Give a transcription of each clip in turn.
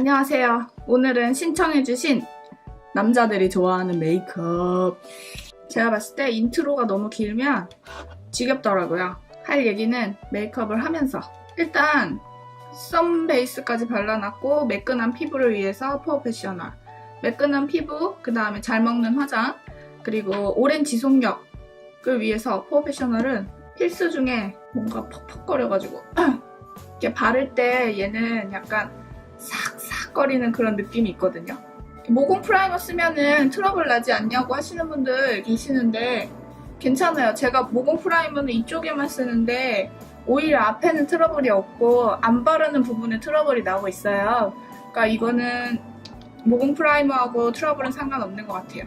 안녕하세요. 오늘은 신청해주신 남자들이 좋아하는 메이크업. 제가 봤을 때 인트로가 너무 길면 지겹더라고요. 할 얘기는 메이크업을 하면서 일단 썸 베이스까지 발라놨고 매끈한 피부를 위해서 포어페셔널, 매끈한 피부, 그 다음에 잘 먹는 화장, 그리고 오랜 지속력을 위해서 포어페셔널은 필수 중에 뭔가 퍽퍽거려가지고 이렇게 바를 때 얘는 약간 싹싹거리는 그런 느낌이 있거든요. 모공 프라이머 쓰면은 트러블 나지 않냐고 하시는 분들 계시는데 괜찮아요. 제가 모공 프라이머는 이쪽에만 쓰는데 오히려 앞에는 트러블이 없고 안 바르는 부분에 트러블이 나오고 있어요. 그러니까 이거는 모공 프라이머하고 트러블은 상관없는 것 같아요.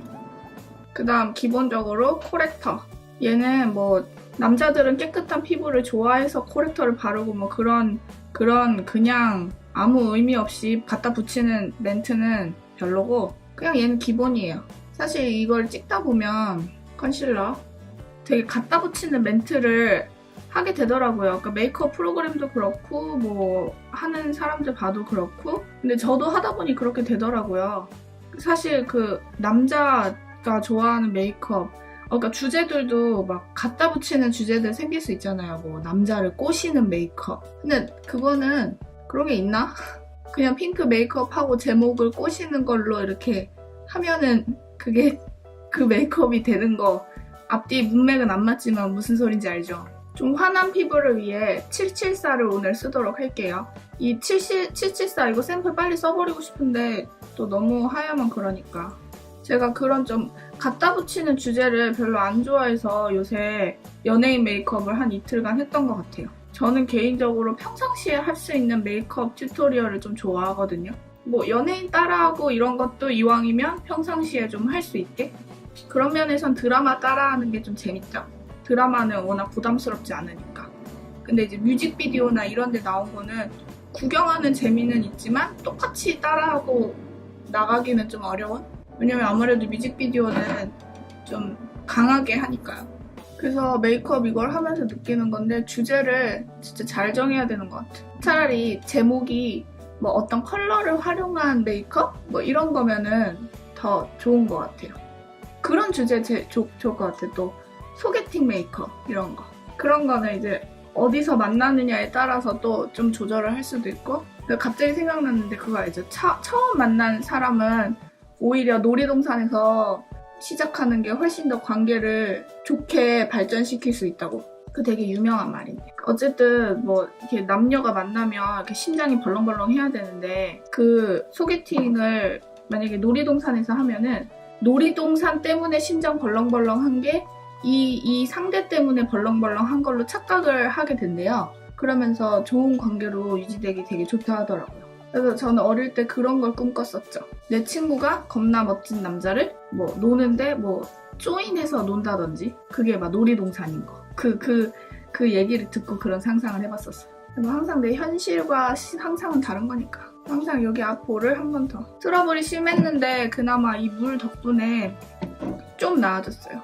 그 다음 기본적으로 코렉터. 얘는 뭐 남자들은 깨끗한 피부를 좋아해서 코렉터를 바르고 뭐 그런 그냥 아무 의미 없이 갖다 붙이는 멘트는 별로고 그냥 얘는 기본이에요. 사실 이걸 찍다 보면 컨실러 되게 갖다 붙이는 멘트를 하게 되더라고요. 그러니까 메이크업 프로그램도 그렇고 뭐 하는 사람들 봐도 그렇고 근데 저도 하다 보니 그렇게 되더라고요. 사실 그 남자가 좋아하는 메이크업 그러니까 주제들도 막 갖다 붙이는 주제들 생길 수 있잖아요. 뭐 남자를 꼬시는 메이크업. 근데 그거는 그런 게 있나? 그냥 핑크 메이크업하고 제목을 꼬시는 걸로 이렇게 하면은 그게 그 메이크업이 되는 거. 앞뒤 문맥은 안 맞지만 무슨 소린지 알죠? 좀 환한 피부를 위해 774를 오늘 쓰도록 할게요. 이 774 이거 샘플 빨리 써버리고 싶은데 또 너무 하야만 그러니까. 제가 그런 좀 갖다 붙이는 주제를 별로 안 좋아해서 요새 연예인 메이크업을 한 이틀간 했던 것 같아요. 저는 개인적으로 평상시에 할 수 있는 메이크업 튜토리얼을 좀 좋아하거든요. 뭐 연예인 따라하고 이런 것도 이왕이면 평상시에 좀 할 수 있게? 그런 면에선 드라마 따라하는 게 좀 재밌죠. 드라마는 워낙 부담스럽지 않으니까. 근데 이제 뮤직비디오나 이런 데 나온 거는 구경하는 재미는 있지만 똑같이 따라하고 나가기는 좀 어려운? 왜냐면 아무래도 뮤직비디오는 좀 강하게 하니까요. 그래서 메이크업 이걸 하면서 느끼는 건데 주제를 진짜 잘 정해야 되는 것 같아요. 차라리 제목이 뭐 어떤 컬러를 활용한 메이크업? 뭐 이런 거면은 더 좋은 것 같아요. 그런 주제 좋을 것 같아요. 또 소개팅 메이크업 이런 거. 그런 거는 이제 어디서 만나느냐에 따라서 또 좀 조절을 할 수도 있고 갑자기 생각났는데 그거 알죠? 처음 만난 사람은 오히려 놀이동산에서 시작하는 게 훨씬 더 관계를 좋게 발전시킬 수 있다고. 그 되게 유명한 말인데. 어쨌든 뭐 이렇게 남녀가 만나면 이렇게 심장이 벌렁벌렁 해야 되는데 그 소개팅을 만약에 놀이동산에서 하면은 놀이동산 때문에 심장 벌렁벌렁한 게 이 상대 때문에 벌렁벌렁한 걸로 착각을 하게 된대요. 그러면서 좋은 관계로 유지되기 되게 좋다 하더라고요. 그래서 저는 어릴 때 그런 걸 꿈꿨었죠. 내 친구가 겁나 멋진 남자를 뭐 노는데 뭐 조인해서 논다든지 그게 막 놀이동산인 거. 그 얘기를 듣고 그런 상상을 해봤었어요. 항상 내 현실과 상상은 다른 거니까. 항상 여기 앞볼을 한 번 더. 트러블이 심했는데 그나마 이 물 덕분에 좀 나아졌어요.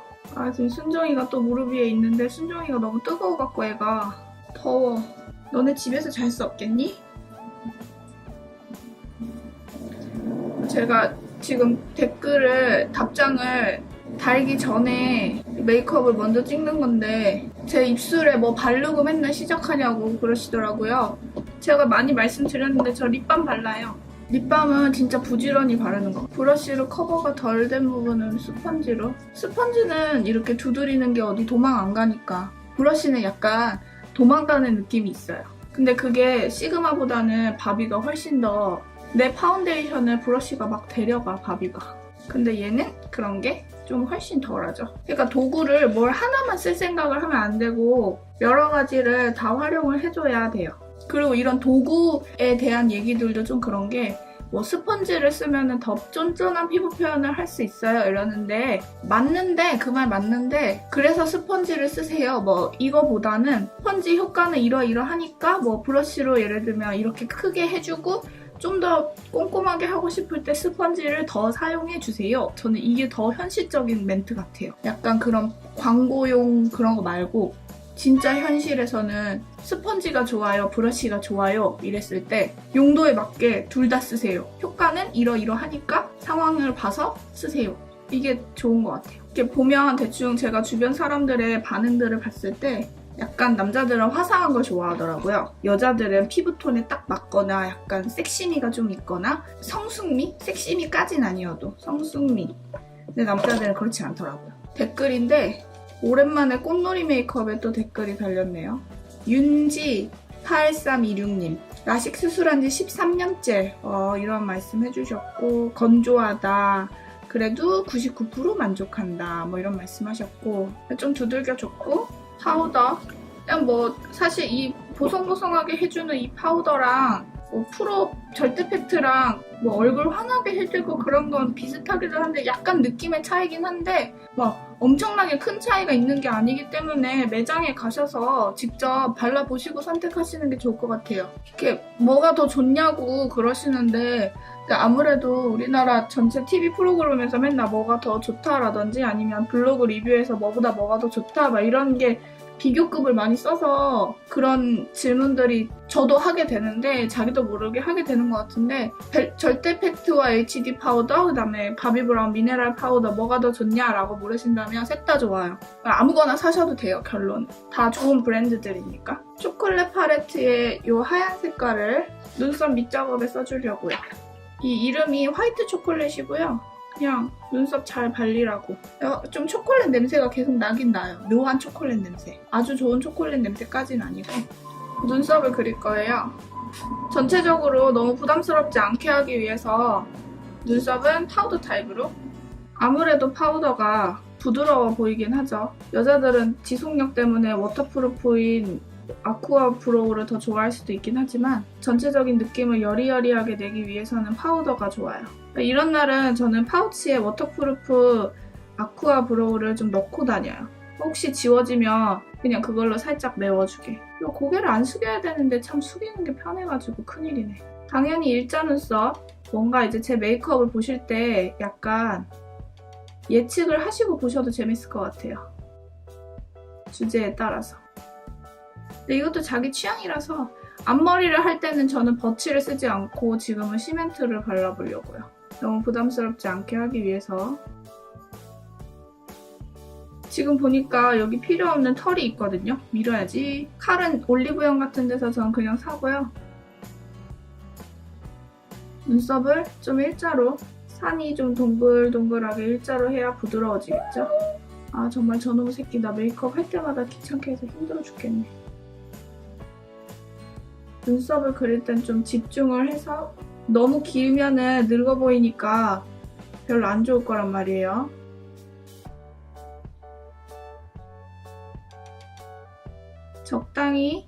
지금 순정이가 또 무릎 위에 있는데 순정이가 너무 뜨거워갖고 애가 더워. 너네 집에서 잘 수 없겠니? 제가 지금 답장을 달기 전에 메이크업을 먼저 찍는 건데 제 입술에 뭐 바르고 맨날 시작하냐고 그러시더라고요. 제가 많이 말씀드렸는데 저 립밤 발라요. 립밤은 진짜 부지런히 바르는 거. 브러쉬로 커버가 덜 된 부분은 스펀지로. 스펀지는 이렇게 두드리는 게 어디 도망 안 가니까. 브러쉬는 약간 도망가는 느낌이 있어요. 근데 그게 시그마보다는 바비가 훨씬 더 내 파운데이션을 브러쉬가 막 데려가, 바비가. 근데 얘는 그런 게 좀 훨씬 덜하죠. 그러니까 도구를 뭘 하나만 쓸 생각을 하면 안 되고 여러 가지를 다 활용을 해줘야 돼요. 그리고 이런 도구에 대한 얘기들도 좀 그런 게 뭐 스펀지를 쓰면 더 쫀쫀한 피부 표현을 할 수 있어요 이러는데 맞는데 그 말 맞는데 그래서 스펀지를 쓰세요. 뭐 이거보다는 스펀지 효과는 이러이러하니까 뭐 브러쉬로 예를 들면 이렇게 크게 해주고 좀 더 꼼꼼하게 하고 싶을 때 스펀지를 더 사용해주세요. 저는 이게 더 현실적인 멘트 같아요. 약간 그런 광고용 그런 거 말고 진짜 현실에서는 스펀지가 좋아요, 브러쉬가 좋아요 이랬을 때 용도에 맞게 둘 다 쓰세요. 효과는 이러이러하니까 상황을 봐서 쓰세요. 이게 좋은 것 같아요. 이렇게 보면 대충 제가 주변 사람들의 반응들을 봤을 때 약간 남자들은 화사한 걸 좋아하더라고요. 여자들은 피부톤에 딱 맞거나 약간 섹시미가 좀 있거나 성숙미? 섹시미까진 아니어도 성숙미. 근데 남자들은 그렇지 않더라고요. 댓글인데 오랜만에 꽃놀이 메이크업에 또 댓글이 달렸네요. 윤지8326님 라식 수술한 지 13년째 이런 말씀 해주셨고 건조하다. 그래도 99% 만족한다. 뭐 이런 말씀 하셨고 좀 두들겨줬고 파우더 그냥 뭐 사실 이 보송보송하게 해주는 이 파우더랑 뭐 프로 절대 팩트랑 뭐 얼굴 환하게 해주고 그런 건 비슷하기도 한데 약간 느낌의 차이긴 한데 막 엄청나게 큰 차이가 있는 게 아니기 때문에 매장에 가셔서 직접 발라보시고 선택하시는 게 좋을 것 같아요. 이렇게 뭐가 더 좋냐고 그러시는데 아무래도 우리나라 전체 TV 프로그램에서 맨날 뭐가 더 좋다라든지 아니면 블로그 리뷰에서 뭐보다 뭐가 더 좋다 막 이런 게 비교급을 많이 써서 그런 질문들이 저도 하게 되는데 자기도 모르게 하게 되는 것 같은데 절대 팩트와 HD 파우더 그다음에 바비브라운 미네랄 파우더 뭐가 더 좋냐라고 물으신다면 셋 다 좋아요. 아무거나 사셔도 돼요. 결론은. 다 좋은 브랜드들이니까. 초콜릿 팔레트의 이 하얀 색깔을 눈썹 밑작업에 써주려고요. 이 이름이 화이트 초콜릿이고요. 그냥 눈썹 잘 발리라고. 좀 초콜릿 냄새가 계속 나긴 나요. 묘한 초콜릿 냄새. 아주 좋은 초콜릿 냄새까지는 아니고. 눈썹을 그릴 거예요. 전체적으로 너무 부담스럽지 않게 하기 위해서 눈썹은 파우더 타입으로. 아무래도 파우더가 부드러워 보이긴 하죠. 여자들은 지속력 때문에 워터프루프인 아쿠아 브로우를 더 좋아할 수도 있긴 하지만 전체적인 느낌을 여리여리하게 내기 위해서는 파우더가 좋아요. 이런 날은 저는 파우치에 워터프루프 아쿠아 브로우를 좀 넣고 다녀요. 혹시 지워지면 그냥 그걸로 살짝 메워주게. 고개를 안 숙여야 되는데 참 숙이는 게 편해가지고 큰일이네. 당연히 일자 눈썹. 뭔가 이제 제 메이크업을 보실 때 약간 예측을 하시고 보셔도 재밌을 것 같아요. 주제에 따라서. 근데 이것도 자기 취향이라서 앞머리를 할 때는 저는 버치를 쓰지 않고 지금은 시멘트를 발라보려고요. 너무 부담스럽지 않게 하기 위해서. 지금 보니까 여기 필요 없는 털이 있거든요. 밀어야지. 칼은 올리브영 같은 데서 저는 그냥 사고요. 눈썹을 좀 일자로, 산이 좀 동글동글하게 일자로 해야 부드러워지겠죠? 아 정말 저놈의 새끼 나 메이크업 할 때마다 귀찮게 해서 힘들어 죽겠네. 눈썹을 그릴 땐 좀 집중을 해서 너무 길면은 늙어 보이니까 별로 안 좋을 거란 말이에요. 적당히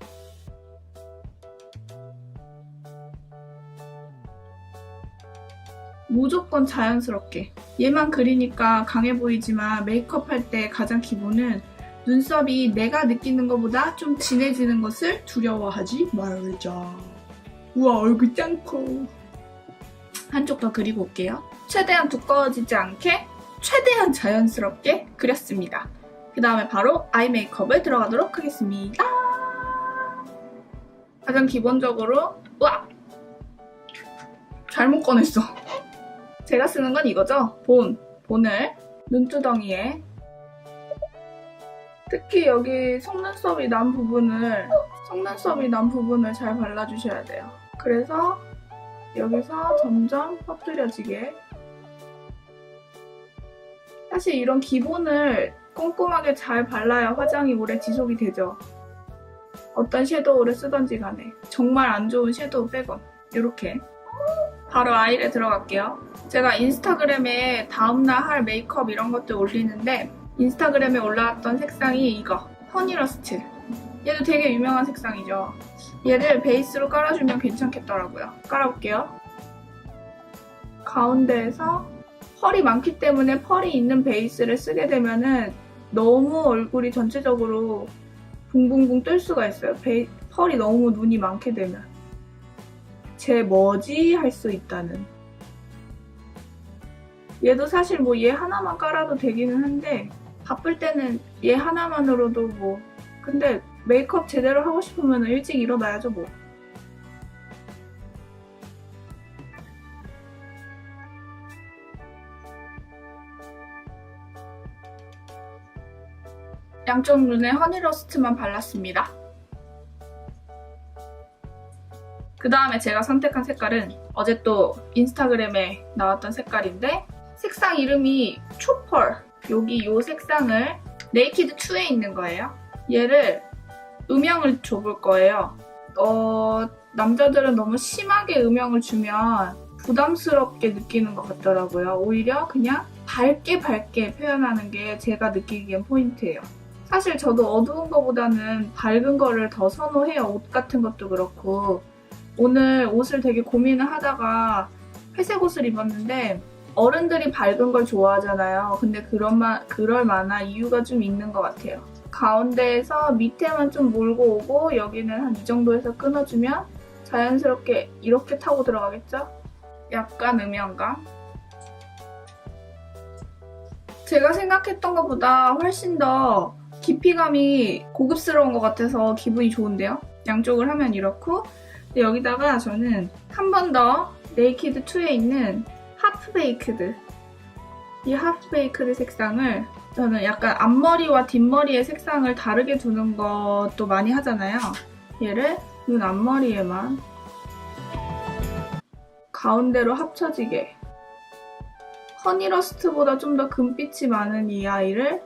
무조건 자연스럽게. 얘만 그리니까 강해 보이지만 메이크업 할 때 가장 기본은 눈썹이 내가 느끼는 것보다 좀 진해지는 것을 두려워하지 말자. 우와 얼굴 짱커. 한쪽 더 그리고 올게요. 최대한 두꺼워지지 않게 최대한 자연스럽게 그렸습니다. 그 다음에 바로 아이 메이크업을 들어가도록 하겠습니다. 가장 기본적으로 우와! 잘못 꺼냈어. 제가 쓰는 건 이거죠. 본을 눈두덩이에 특히 여기 속눈썹이 난 부분을 잘 발라주셔야 돼요. 그래서 여기서 점점 퍼뜨려지게. 사실 이런 기본을 꼼꼼하게 잘 발라야 화장이 오래 지속이 되죠. 어떤 섀도우를 쓰던지 간에. 정말 안 좋은 섀도우 빼곤. 이렇게. 바로 아이를 들어갈게요. 제가 인스타그램에 다음날 할 메이크업 이런 것들 올리는데 인스타그램에 올라왔던 색상이 이거. 허니러스트. 얘도 되게 유명한 색상이죠. 얘를 베이스로 깔아주면 괜찮겠더라고요. 깔아볼게요. 가운데에서 펄이 많기 때문에 펄이 있는 베이스를 쓰게 되면은 너무 얼굴이 전체적으로 붕붕붕 뜰 수가 있어요. 펄이 너무 눈이 많게 되면. 쟤 뭐지? 할 수 있다는. 얘도 사실 뭐 얘 하나만 깔아도 되기는 한데 바쁠 때는 얘 하나만으로도 뭐 근데 메이크업 제대로 하고 싶으면 일찍 일어나야죠 뭐. 양쪽 눈에 허니러스트만 발랐습니다. 그 다음에 제가 선택한 색깔은 어제 또 인스타그램에 나왔던 색깔인데 색상 이름이 초펄. 여기 이 색상을 네이키드 2에 있는 거예요. 얘를 음영을 줘볼 거예요. 남자들은 너무 심하게 음영을 주면 부담스럽게 느끼는 것 같더라고요. 오히려 그냥 밝게 표현하는 게 제가 느끼기엔 포인트예요. 사실 저도 어두운 거보다는 밝은 거를 더 선호해요. 옷 같은 것도 그렇고. 오늘 옷을 되게 고민을 하다가 회색 옷을 입었는데 어른들이 밝은 걸 좋아하잖아요. 근데 그럴 만한 이유가 좀 있는 것 같아요. 가운데에서 밑에만 좀 몰고 오고 여기는 한 이 정도에서 끊어주면 자연스럽게 이렇게 타고 들어가겠죠? 약간 음영감. 제가 생각했던 것보다 훨씬 더 깊이감이 고급스러운 것 같아서 기분이 좋은데요? 양쪽을 하면 이렇고 여기다가 저는 한 번 더 네이키드 2에 있는 하프베이크드 이 하프베이크드 색상을 저는 약간 앞머리와 뒷머리의 색상을 다르게 두는 것도 많이 하잖아요. 얘를 눈 앞머리에만 가운데로 합쳐지게 허니러스트보다 좀 더 금빛이 많은 이 아이를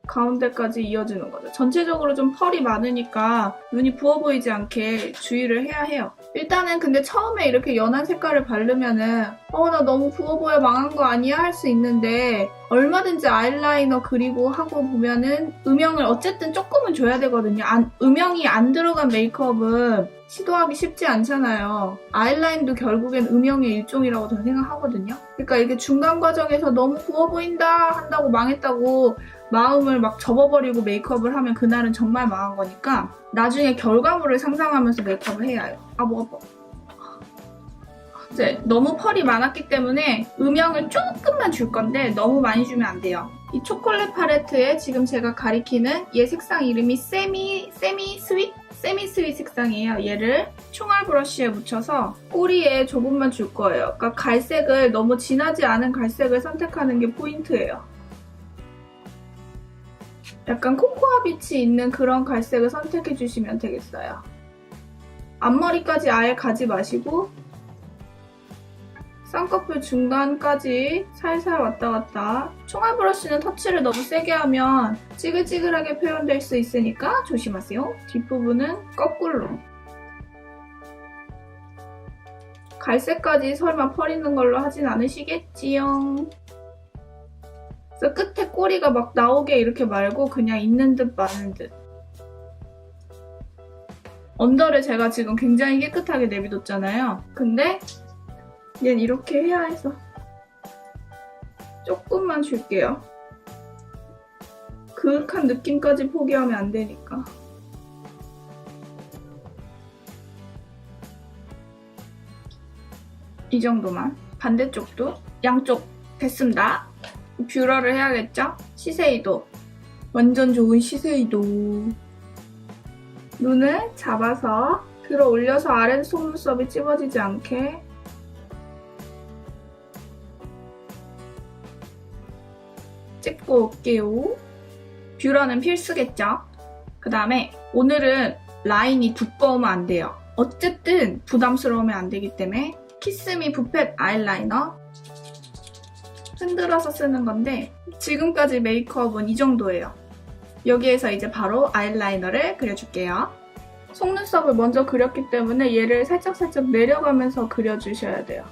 가운데까지 이어주는 거죠. 전체적으로 좀 펄이 많으니까 눈이 부어 보이지 않게 주의를 해야 해요. 일단은 근데 처음에 이렇게 연한 색깔을 바르면은 나 너무 부어 보여 망한 거 아니야? 할 수 있는데 얼마든지 아이라이너 그리고 하고 보면은 음영을 어쨌든 조금은 줘야 되거든요. 음영이 안 들어간 메이크업은 시도하기 쉽지 않잖아요. 아이라인도 결국엔 음영의 일종이라고 저는 생각하거든요. 그러니까 이게 중간 과정에서 너무 부어 보인다 한다고 망했다고 마음을 막 접어버리고 메이크업을 하면 그날은 정말 망한 거니까 나중에 결과물을 상상하면서 메이크업을 해야 해요. 뭐가 이제 너무 펄이 많았기 때문에 음영을 조금만 줄 건데 너무 많이 주면 안 돼요. 이 초콜릿 팔레트에 지금 제가 가리키는 얘 색상 이름이 세미 스윗 색상이에요. 얘를 총알 브러쉬에 묻혀서 꼬리에 조금만 줄 거예요. 그러니까 갈색을 너무 진하지 않은 갈색을 선택하는 게 포인트예요. 약간 코코아 빛이 있는 그런 갈색을 선택해 주시면 되겠어요. 앞머리까지 아예 가지 마시고 쌍꺼풀 중간까지 살살 왔다 갔다. 총알 브러쉬는 터치를 너무 세게 하면 찌글찌글하게 표현될 수 있으니까 조심하세요. 뒷부분은 거꾸로. 갈색까지 설마 펄 있는 걸로 하진 않으시겠지요? 그래서 끝에 꼬리가 막 나오게 이렇게 말고 그냥 있는 듯 마는 듯. 언더를 제가 지금 굉장히 깨끗하게 내비뒀잖아요. 근데 얘는 이렇게 해야 해서 조금만 줄게요. 그윽한 느낌까지 포기하면 안 되니까. 이 정도만. 반대쪽도 양쪽 됐습니다. 뷰러를 해야겠죠? 시세이도. 완전 좋은 시세이도. 눈을 잡아서 들어 올려서 아래 속눈썹이 찝어지지 않게 찍고 올게요. 뷰러는 필수겠죠? 그 다음에 오늘은 라인이 두꺼우면 안 돼요. 어쨌든 부담스러우면 안 되기 때문에 키스미 붓팻 아이라이너 흔들어서 쓰는 건데 지금까지 메이크업은 이 정도예요. 여기에서 이제 바로 아이라이너를 그려줄게요. 속눈썹을 먼저 그렸기 때문에 얘를 살짝살짝 내려가면서 그려주셔야 돼요.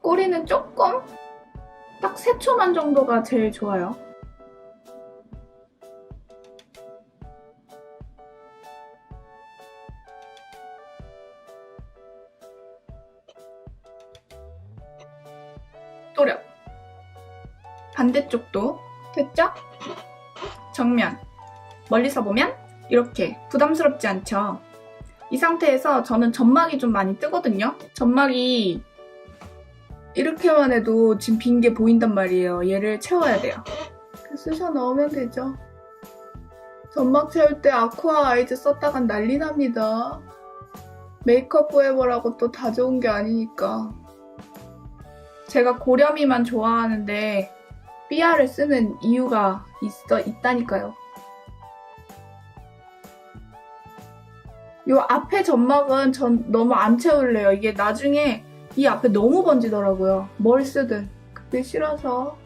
꼬리는 조금 딱 3초만 정도가 제일 좋아요. 또렷. 반대쪽도 됐죠? 정면. 멀리서 보면 이렇게 부담스럽지 않죠? 이 상태에서 저는 점막이 좀 많이 뜨거든요. 점막이 이렇게만 해도 지금 빈 게 보인단 말이에요. 얘를 채워야 돼요. 쑤셔 넣으면 되죠. 점막 채울 때 아쿠아 아이즈 썼다간 난리 납니다. 메이크업 포에버라고 또 다 좋은 게 아니니까. 제가 고렴이만 좋아하는데 삐아를 쓰는 이유가 있다니까요. 요 앞에 점막은 전 너무 안 채울래요. 이게 나중에 이 앞에 너무 번지더라고요. 뭘 쓰든. 그게 싫어서.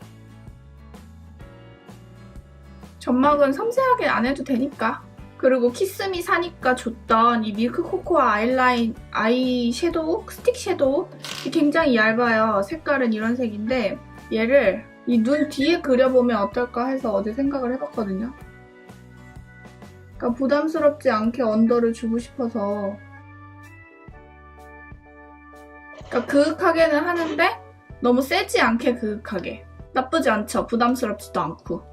점막은 섬세하게 안 해도 되니까. 그리고 키스미 사니까 줬던 이 밀크 코코아 아이 섀도우, 스틱 섀도우 굉장히 얇아요. 색깔은 이런 색인데 얘를 이 눈 뒤에 그려보면 어떨까 해서 어제 생각을 해봤거든요. 그러니까 부담스럽지 않게 언더를 주고 싶어서. 그러니까 그윽하게는 하는데 너무 세지 않게 그윽하게. 나쁘지 않죠. 부담스럽지도 않고.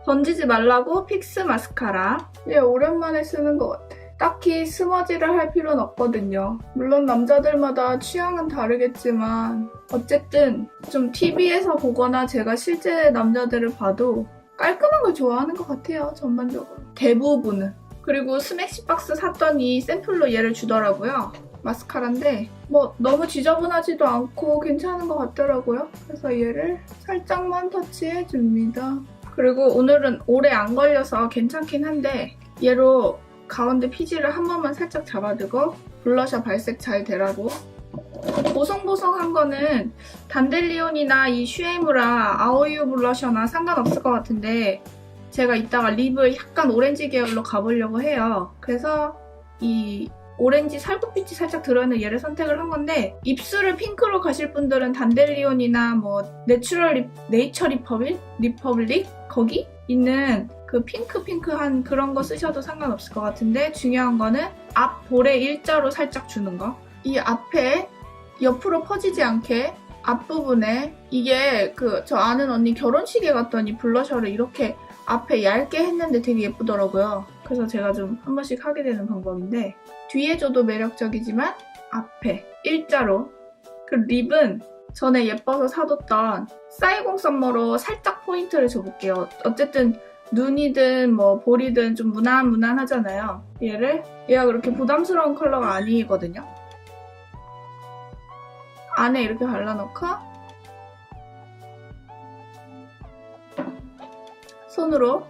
번지지 말라고 픽스 마스카라. 얘 오랜만에 쓰는 것 같아. 딱히 스머지를 할 필요는 없거든요. 물론 남자들마다 취향은 다르겠지만 어쨌든 좀 TV에서 보거나 제가 실제 남자들을 봐도 깔끔한 걸 좋아하는 것 같아요. 전반적으로. 대부분은. 그리고 스맥시박스 샀더니 샘플로 얘를 주더라고요. 마스카라인데 뭐 너무 지저분하지도 않고 괜찮은 것 같더라고요. 그래서 얘를 살짝만 터치해줍니다. 그리고 오늘은 오래 안 걸려서 괜찮긴 한데 얘로 가운데 피지를 한 번만 살짝 잡아두고 블러셔 발색 잘 되라고. 보송보송한 거는 단델리온이나 이 슈에무라 아오유 블러셔나 상관없을 것 같은데 제가 이따가 립을 약간 오렌지 계열로 가보려고 해요. 그래서 이 오렌지 살구빛이 살짝 들어있는 얘를 선택을 한 건데 입술을 핑크로 가실 분들은 단델리온이나 뭐 네이처 리퍼블릭 거기 있는 그 핑크한 그런 거 쓰셔도 상관없을 것 같은데 중요한 거는 앞 볼에 일자로 살짝 주는 거. 이 앞에 옆으로 퍼지지 않게 앞부분에 이게 저 아는 언니 결혼식에 갔더니 블러셔를 이렇게 앞에 얇게 했는데 되게 예쁘더라고요. 그래서 제가 좀 한 번씩 하게 되는 방법인데 뒤에 줘도 매력적이지만 앞에 일자로. 그 립은 전에 예뻐서 사뒀던 사이공 썸머로 살짝 포인트를 줘볼게요. 어쨌든 눈이든 뭐 볼이든 좀 무난하잖아요. 얘가 그렇게 부담스러운 컬러가 아니거든요. 안에 이렇게 발라놓고 손으로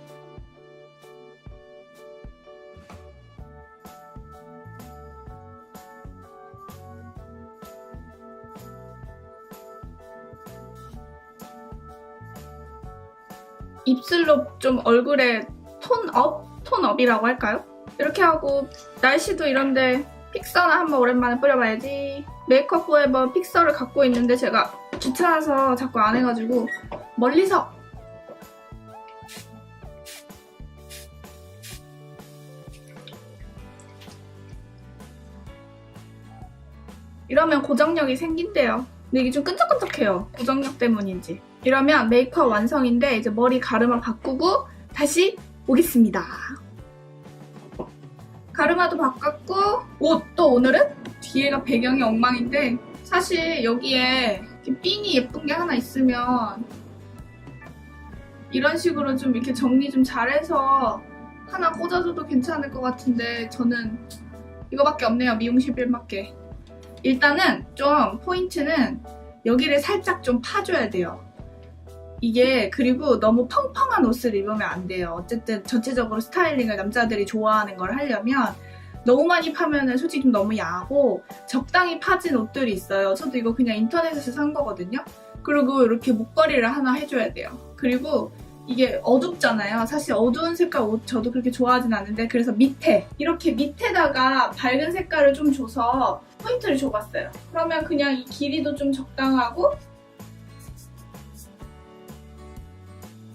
입술로 좀 얼굴에 톤업이라고 할까요? 이렇게 하고 날씨도 이런데 픽서나 한번 오랜만에 뿌려봐야지. 메이크업 포에버 픽서를 갖고 있는데 제가 귀찮아서 자꾸 안 해가지고 멀리서 이러면 고정력이 생긴대요. 근데 이게 좀 끈적끈적해요. 고정력 때문인지. 이러면 메이크업 완성인데 이제 머리 가르마 바꾸고 다시 오겠습니다. 가르마도 바꿨고 옷 또 오늘은 뒤에가 배경이 엉망인데 사실 여기에 이렇게 핀이 예쁜 게 하나 있으면 이런 식으로 좀 이렇게 정리 좀 잘해서 하나 꽂아줘도 괜찮을 것 같은데 저는 이거밖에 없네요. 미용실 빌밖에. 일단은 좀 포인트는 여기를 살짝 좀 파줘야 돼요. 이게 그리고 너무 펑펑한 옷을 입으면 안 돼요. 어쨌든 전체적으로 스타일링을 남자들이 좋아하는 걸 하려면 너무 많이 파면은 솔직히 좀 너무 야하고 적당히 파진 옷들이 있어요. 저도 이거 그냥 인터넷에서 산 거거든요. 그리고 이렇게 목걸이를 하나 해줘야 돼요. 그리고 이게 어둡잖아요. 사실 어두운 색깔 옷 저도 그렇게 좋아하진 않는데 그래서 이렇게 밑에다가 밝은 색깔을 좀 줘서 포인트를 줘봤어요. 그러면 그냥 이 길이도 좀 적당하고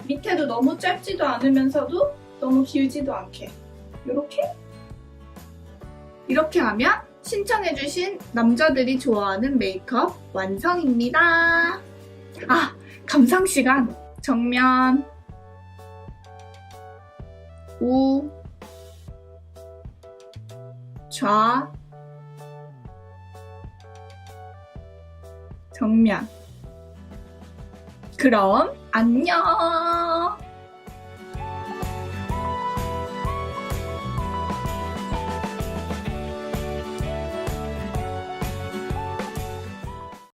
밑에도 너무 짧지도 않으면서도 너무 길지도 않게 이렇게 하면 신청해주신 남자들이 좋아하는 메이크업 완성입니다. 아, 감상시간. 정면, 우, 좌, 정면. 그럼 안녕!